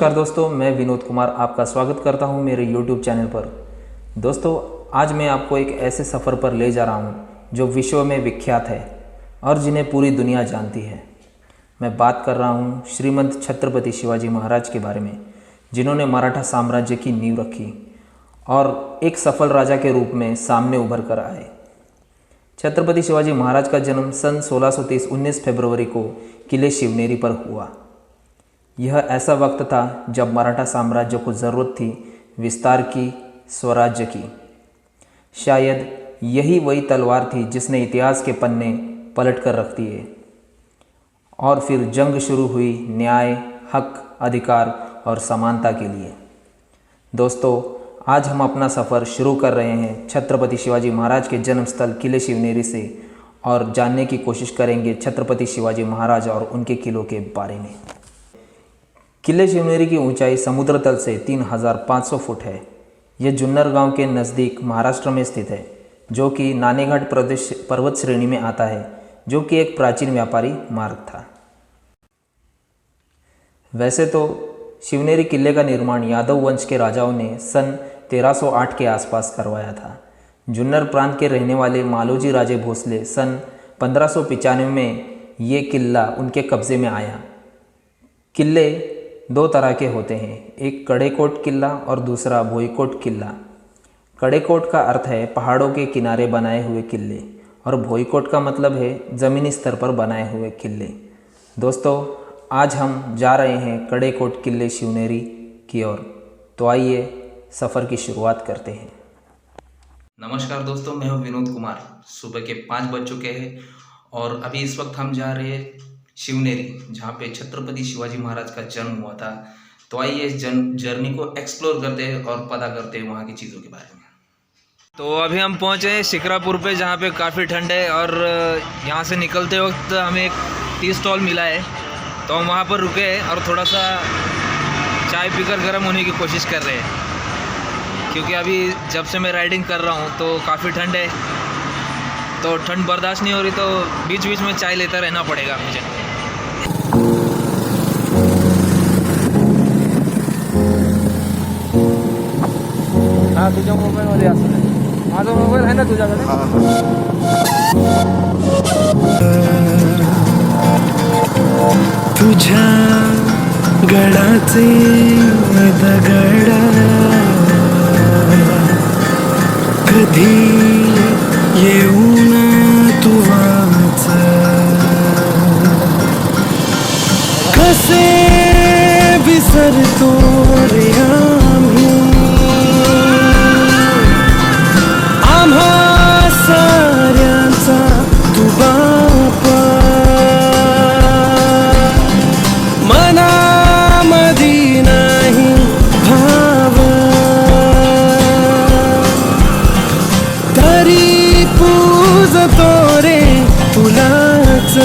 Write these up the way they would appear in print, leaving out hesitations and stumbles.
नमस्कार दोस्तों, मैं विनोद कुमार आपका स्वागत करता हूं मेरे YouTube चैनल पर। दोस्तों, आज मैं आपको एक ऐसे सफ़र पर ले जा रहा हूं जो विश्व में विख्यात है और जिन्हें पूरी दुनिया जानती है। मैं बात कर रहा हूं श्रीमंत छत्रपति शिवाजी महाराज के बारे में, जिन्होंने मराठा साम्राज्य की नींव रखी और एक सफल राजा के रूप में सामने उभर कर आए। छत्रपति शिवाजी महाराज का जन्म सन 1630 19 फरवरी को किले शिवनेरी पर हुआ। यह ऐसा वक्त था जब मराठा साम्राज्य को ज़रूरत थी विस्तार की, स्वराज्य की। शायद यही वही तलवार थी जिसने इतिहास के पन्ने पलट कर रख दिए। और फिर जंग शुरू हुई न्याय, हक, अधिकार और समानता के लिए। दोस्तों, आज हम अपना सफ़र शुरू कर रहे हैं छत्रपति शिवाजी महाराज के जन्मस्थल किले शिवनेरी से और जानने की कोशिश करेंगे छत्रपति शिवाजी महाराज और उनके किलों के बारे में। किले शिवनेरी की ऊंचाई समुद्र तल से 3500 फुट है। यह जुन्नर गांव के नज़दीक महाराष्ट्र में स्थित है, जो कि नानेघाट प्रदेश पर्वत श्रेणी में आता है, जो कि एक प्राचीन व्यापारी मार्ग था। वैसे तो शिवनेरी किले का निर्माण यादव वंश के राजाओं ने सन 1308 के आसपास करवाया था। जुन्नर प्रांत के रहने वाले मालोजी राजे भोसले सन 1595 में ये किला उनके कब्जे में आया। किले दो तरह के होते हैं, एक कड़ेकोट किला और दूसरा भोईकोट किला। कड़ेकोट का अर्थ है पहाड़ों के किनारे बनाए हुए किले और भोईकोट का मतलब है ज़मीनी स्तर पर बनाए हुए किले। दोस्तों, आज हम जा रहे हैं कड़ेकोट किले शिवनेरी की ओर। तो आइए सफ़र की शुरुआत करते हैं। नमस्कार दोस्तों, मैं हूं विनोद कुमार। सुबह के 5 बज चुके हैं और अभी इस वक्त हम जा रहे हैं शिवनेरी, जहाँ पे छत्रपति शिवाजी महाराज का जन्म हुआ था। तो आइए इस जर्नी को एक्सप्लोर करते हैं और पता करते हैं वहाँ की चीज़ों के बारे में। तो अभी हम पहुँचे हैं शिक्रापुर पे, जहाँ पे काफ़ी ठंड है और यहाँ से निकलते वक्त हमें एक टी स्टॉल मिला है, तो हम वहाँ पर रुके हैं और थोड़ा सा चाय पीकर गर्म होने की कोशिश कर रहे हैं, क्योंकि अभी जब से मैं राइडिंग कर रहा हूँ तो काफ़ी ठंड है, तो ठंड बर्दाश्त नहीं हो रही, तो बीच बीच में चाय लेता रहना पड़ेगा मुझे। हाँ, तुझ्या मोबाईलमध्ये असं माझा मोबाईल आहे ना तुझ्याकडे? तुझ्या गडाचे दगडा कधी येऊन तू वाच, कसे विसरतो रे आम्ही आम्हा साऱ्यांचा तू बापा, मनामधी नाही भाव तरी पूजतो रे तुलाच।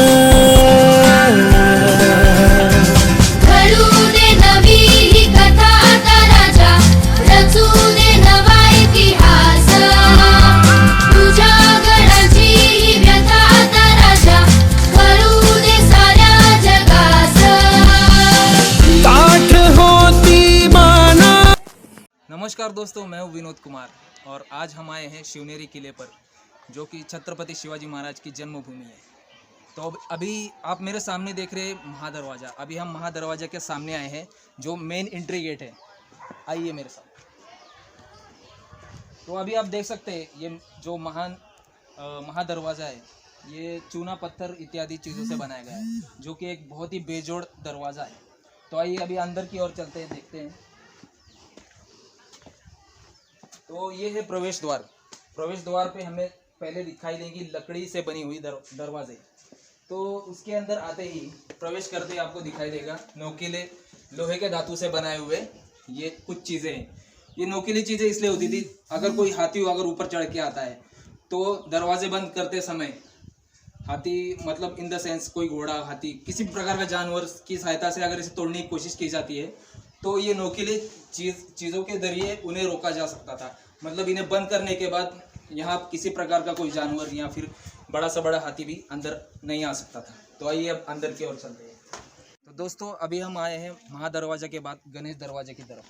नमस्कार दोस्तों, मैं हूं विनोद कुमार और आज हम आए हैं शिवनेरी किले पर, जो कि छत्रपति शिवाजी महाराज की जन्मभूमि है। तो अभी आप मेरे सामने देख रहे हैं महादरवाज़ा। अभी हम महादरवाज़ा के सामने आए हैं, जो मेन एंट्री गेट है। आइए मेरे साथ। तो अभी आप देख सकते हैं ये जो महादरवाज़ा है, ये चूना पत्थर इत्यादि चीज़ों से बनाया गया है, जो कि एक बहुत ही बेजोड़ दरवाज़ा है। तो आइए अभी अंदर की ओर चलते हैं, देखते हैं। तो ये है प्रवेश द्वार। प्रवेश द्वार पे हमें पहले दिखाई देंगी लकड़ी से बनी हुई दरवाजे। तो उसके अंदर आते ही, प्रवेश करते ही आपको दिखाई देगा नोकीले लोहे के धातु से बनाए हुए ये कुछ चीज़ें हैं। ये नोकीली चीज़ें इसलिए होती थी, अगर कोई हाथी अगर ऊपर चढ़ के आता है तो दरवाजे बंद करते समय हाथी, मतलब इन द सेंस कोई घोड़ा, हाथी, किसी भी प्रकार का जानवर की सहायता से अगर इसे तोड़ने की कोशिश की जाती है, तो ये नोकीली चीज़ों के जरिए उन्हें रोका जा सकता था। मतलब इन्हें बंद करने के बाद यहाँ किसी प्रकार का कोई जानवर या फिर बड़ा सा बड़ा हाथी भी अंदर नहीं आ सकता था। तो आइए अब अंदर की ओर चलते हैं। तो दोस्तों अभी हम आए हैं महादरवाजा के बाद गणेश दरवाजे की तरफ।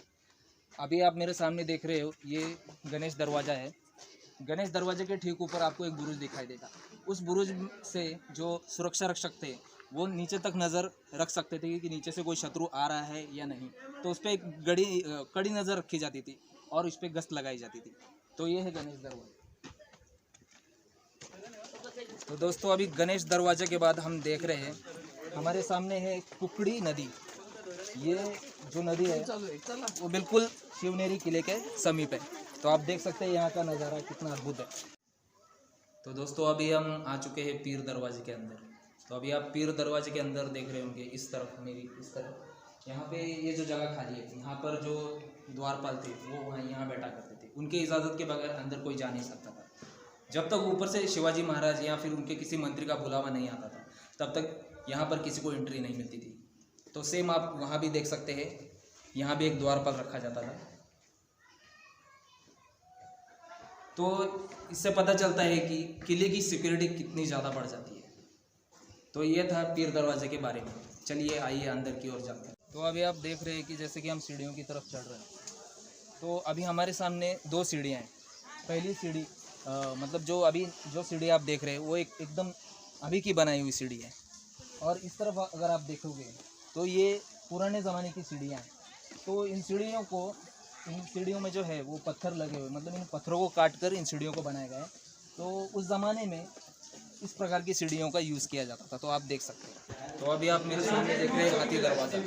अभी आप मेरे सामने देख रहे हो, ये गणेश दरवाज़ा है। गणेश दरवाजे के ठीक ऊपर आपको एक बुरुज दिखाई देगा। उस बुरुज से जो सुरक्षा रक्षक थे वो नीचे तक नज़र रख सकते थे कि नीचे से कोई शत्रु आ रहा है या नहीं। तो उस पर एक कड़ी नज़र रखी जाती थी और उस पर गश्त लगाई जाती थी। तो ये है गणेश दरवाजा। तो दोस्तों अभी गणेश दरवाजे के बाद हम देख रहे हैं हमारे सामने है कुकड़ी नदी। ये जो नदी है वो बिल्कुल शिवनेरी किले के समीप है। तो आप देख सकते हैं यहाँ का नज़ारा कितना अद्भुत है। तो दोस्तों अभी हम आ चुके हैं पीर दरवाजे के अंदर। तो अभी आप पीर दरवाजे के अंदर देख रहे होंगे, इस तरफ मेरी इस तरफ यहाँ पे ये जो जगह खाली है, यहाँ पर जो द्वारपाल थे वो वहाँ यहाँ बैठा करते थे। उनके इजाज़त के बगैर अंदर कोई जा नहीं सकता था। जब तक ऊपर से शिवाजी महाराज या फिर उनके किसी मंत्री का बुलावा नहीं आता था तब तक यहाँ पर किसी को एंट्री नहीं मिलती थी। तो सेम आप वहाँ भी देख सकते हैं, यहाँ भी एक द्वारपाल रखा जाता था। तो इससे पता चलता है कि किले की सिक्योरिटी कितनी ज़्यादा बढ़ जाती है। तो ये था पीर दरवाजे के बारे में। चलिए आइए अंदर की ओर जाते हैं। तो अभी आप देख रहे हैं कि जैसे कि हम सीढ़ियों की तरफ चढ़ रहे हैं। तो अभी हमारे सामने 2 सीढ़ियाँ हैं। पहली सीढ़ी मतलब जो सीढ़ी आप देख रहे हैं वो एकदम अभी की बनाई हुई सीढ़ी है। और इस तरफ अगर आप देखोगे तो ये पुराने ज़माने की सीढ़ियाँ हैं। तो इन सीढ़ियों में जो है वो पत्थर लगे हुए, मतलब इन पत्थरों को काट कर इन सीढ़ियों को बनाया गया है। तो उस ज़माने में इस प्रकार की सीढ़ियों का यूज़ किया जाता था। तो आप देख सकते हैं। तो अभी आप मेरे सामने देख रहे हैं हाथी दरवाज़ा।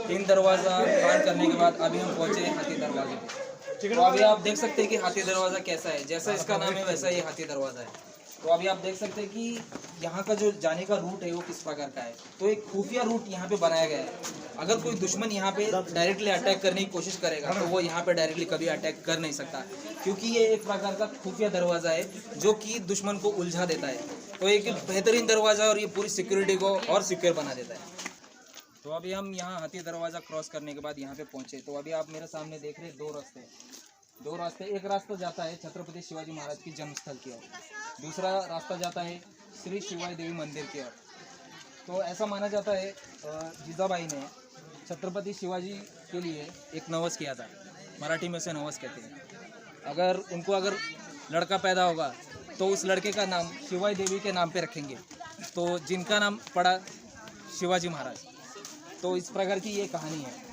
3 दरवाज़ा पार करने के बाद अभी हम पहुँचे हाथी दरवाजे पे। तो अभी आप देख सकते हैं कि हाथी दरवाज़ा कैसा है। जैसा इसका नाम है वैसा ही हाथी दरवाज़ा है। तो अभी आप देख सकते हैं कि यहाँ का जो जाने का रूट है वो किस प्रकार का है। तो एक खुफिया रूट यहाँ पे बनाया गया है। अगर कोई दुश्मन यहाँ पे डायरेक्टली अटैक करने की कोशिश करेगा तो वो यहाँ पे डायरेक्टली कभी अटैक कर नहीं सकता, क्योंकि ये एक प्रकार का खुफिया दरवाज़ा है जो कि दुश्मन को उलझा देता है। तो एक बेहतरीन दरवाज़ा और ये पूरी सिक्योरिटी को और सिक्योर बना देता है। तो अभी हम यहाँ हाथी दरवाज़ा क्रॉस करने के बाद यहाँ पे पहुँचे। तो अभी आप मेरे सामने देख रहे हैं 2 रास्ते। एक रास्ता जाता है छत्रपति शिवाजी महाराज की जन्मस्थल की ओर, दूसरा रास्ता जाता है श्री शिवाई देवी मंदिर की ओर। तो ऐसा माना जाता है जीजाबाई ने छत्रपति शिवाजी के लिए एक नवस किया था। मराठी में उसे नवस कहते हैं। अगर लड़का पैदा होगा तो उस लड़के का नाम शिवाई देवी के नाम पे रखेंगे, तो जिनका नाम पड़ा शिवाजी महाराज। तो इस प्रकार की ये कहानी है।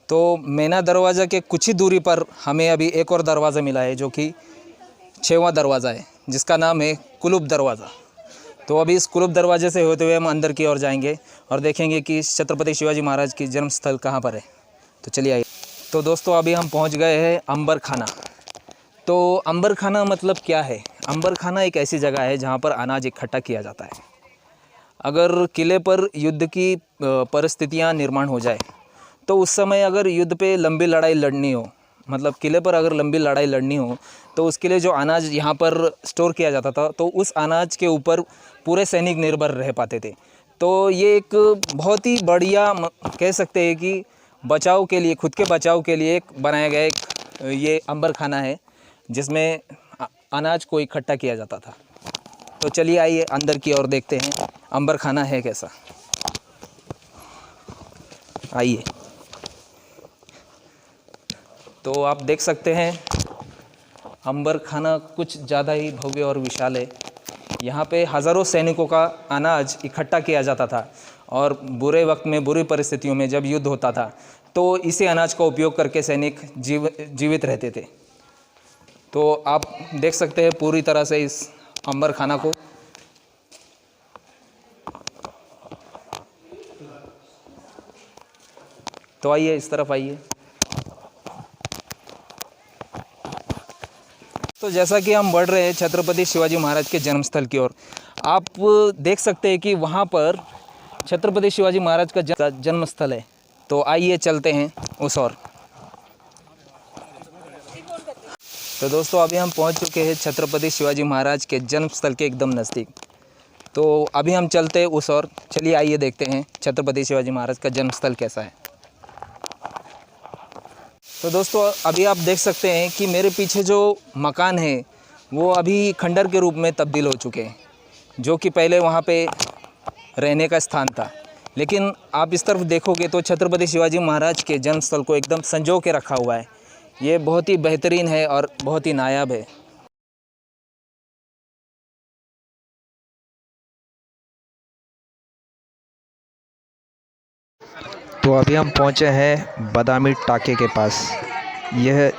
तो मैना दरवाज़ा के कुछ ही दूरी पर हमें अभी एक और दरवाज़ा मिला है जो कि 6वां दरवाज़ा है, जिसका नाम है कुलुब दरवाज़ा। तो अभी इस कुलुब दरवाजे से होते हुए हम अंदर की ओर जाएंगे और देखेंगे कि छत्रपति शिवाजी महाराज की जन्म स्थल कहाँ पर है। तो चलिए आइए। तो दोस्तों अभी हम पहुँच गए हैं अंबर खाना। तो अंबर खाना मतलब क्या है? अंबर खाना एक ऐसी जगह है जहाँ पर अनाज इकट्ठा किया जाता है। अगर किले पर युद्ध की परिस्थितियाँ निर्माण हो जाए तो उस समय अगर युद्ध पे लंबी लड़ाई लड़नी हो, मतलब किले पर अगर लंबी लड़ाई लड़नी हो तो उसके लिए जो अनाज यहाँ पर स्टोर किया जाता था तो उस अनाज के ऊपर पूरे सैनिक निर्भर रह पाते थे। तो ये एक बहुत ही बढ़िया कह सकते हैं कि बचाव के लिए, खुद के बचाव के लिए एक बनाया गया एक ये अंबर खाना है जिसमें अनाज को इकट्ठा किया जाता था। तो चलिए आइए अंदर की ओर देखते हैं अंबर खाना है कैसा। आइए। तो आप देख सकते हैं अंबर खाना कुछ ज़्यादा ही भव्य और विशाल है। यहाँ पे हज़ारों सैनिकों का अनाज इकट्ठा किया जाता था और बुरे वक्त में, बुरी परिस्थितियों में जब युद्ध होता था तो इसी अनाज का उपयोग करके सैनिक जीवित रहते थे। तो आप देख सकते हैं पूरी तरह से इस अंबर खाना को। तो आइए इस तरफ आइए। तो जैसा कि हम बढ़ रहे हैं छत्रपति शिवाजी महाराज के जन्मस्थल की ओर, आप देख सकते हैं कि वहाँ पर छत्रपति शिवाजी महाराज का जन्मस्थल है। तो आइए चलते हैं उस ओर। तो दोस्तों अभी हम पहुँच चुके हैं छत्रपति शिवाजी महाराज के जन्मस्थल के एकदम नज़दीक। तो अभी हम चलते हैं उस ओर। चलिए आइए देखते हैं छत्रपति शिवाजी महाराज का जन्मस्थल कैसा है। तो दोस्तों अभी आप देख सकते हैं कि मेरे पीछे जो मकान है वो अभी खंडर के रूप में तब्दील हो चुके हैं, जो कि पहले वहाँ पे रहने का स्थान था। लेकिन आप इस तरफ देखोगे तो छत्रपति शिवाजी महाराज के जन्मस्थल को एकदम संजो के रखा हुआ है। ये बहुत ही बेहतरीन है और बहुत ही नायाब है। तो अभी हम पहुंचे हैं बादामी टाके के पास।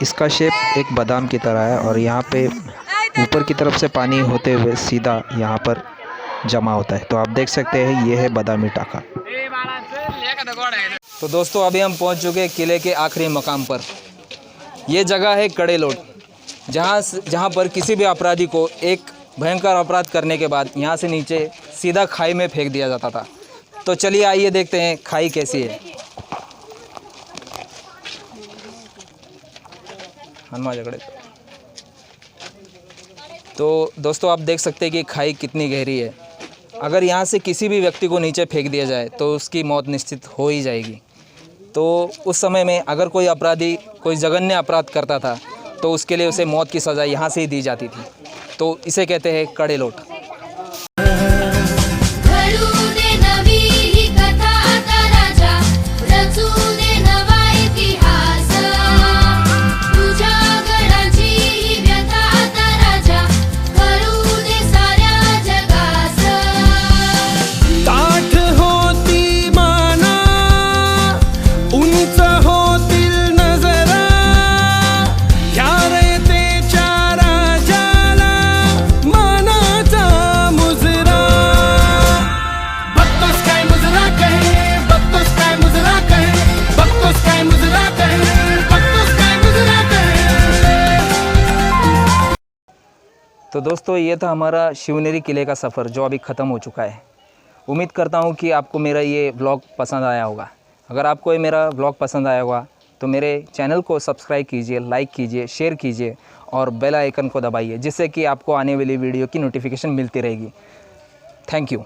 इसका शेप एक बादाम की तरह है और यहाँ पे ऊपर की तरफ से पानी होते हुए सीधा यहाँ पर जमा होता है। तो आप देख सकते हैं ये है बादामी टाका। तो दोस्तों अभी हम पहुंच चुके हैं किले के आखिरी मकाम पर। ये जगह है कड़ेलोट, जहां पर किसी भी अपराधी को एक भयंकर अपराध करने के बाद यहाँ से नीचे सीधा खाई में फेंक दिया जाता था। तो चलिए आइए देखते हैं खाई कैसी है। हनुमान झगड़े। तो दोस्तों आप देख सकते हैं कि खाई कितनी गहरी है। अगर यहाँ से किसी भी व्यक्ति को नीचे फेंक दिया जाए तो उसकी मौत निश्चित हो ही जाएगी। तो उस समय में अगर कोई अपराधी कोई जघन्य अपराध करता था तो उसके लिए उसे मौत की सज़ा यहाँ से ही दी जाती थी। तो इसे कहते हैं कड़ेलोट। तो दोस्तों ये था हमारा शिवनेरी किले का सफ़र जो अभी ख़त्म हो चुका है। उम्मीद करता हूँ कि आपको मेरा ये व्लॉग पसंद आया होगा। अगर आपको ये मेरा व्लॉग पसंद आया होगा तो मेरे चैनल को सब्सक्राइब कीजिए, लाइक कीजिए, शेयर कीजिए और बेल आइकन को दबाइए, जिससे कि आपको आने वाली वीडियो की नोटिफिकेशन मिलती रहेगी। Thank you.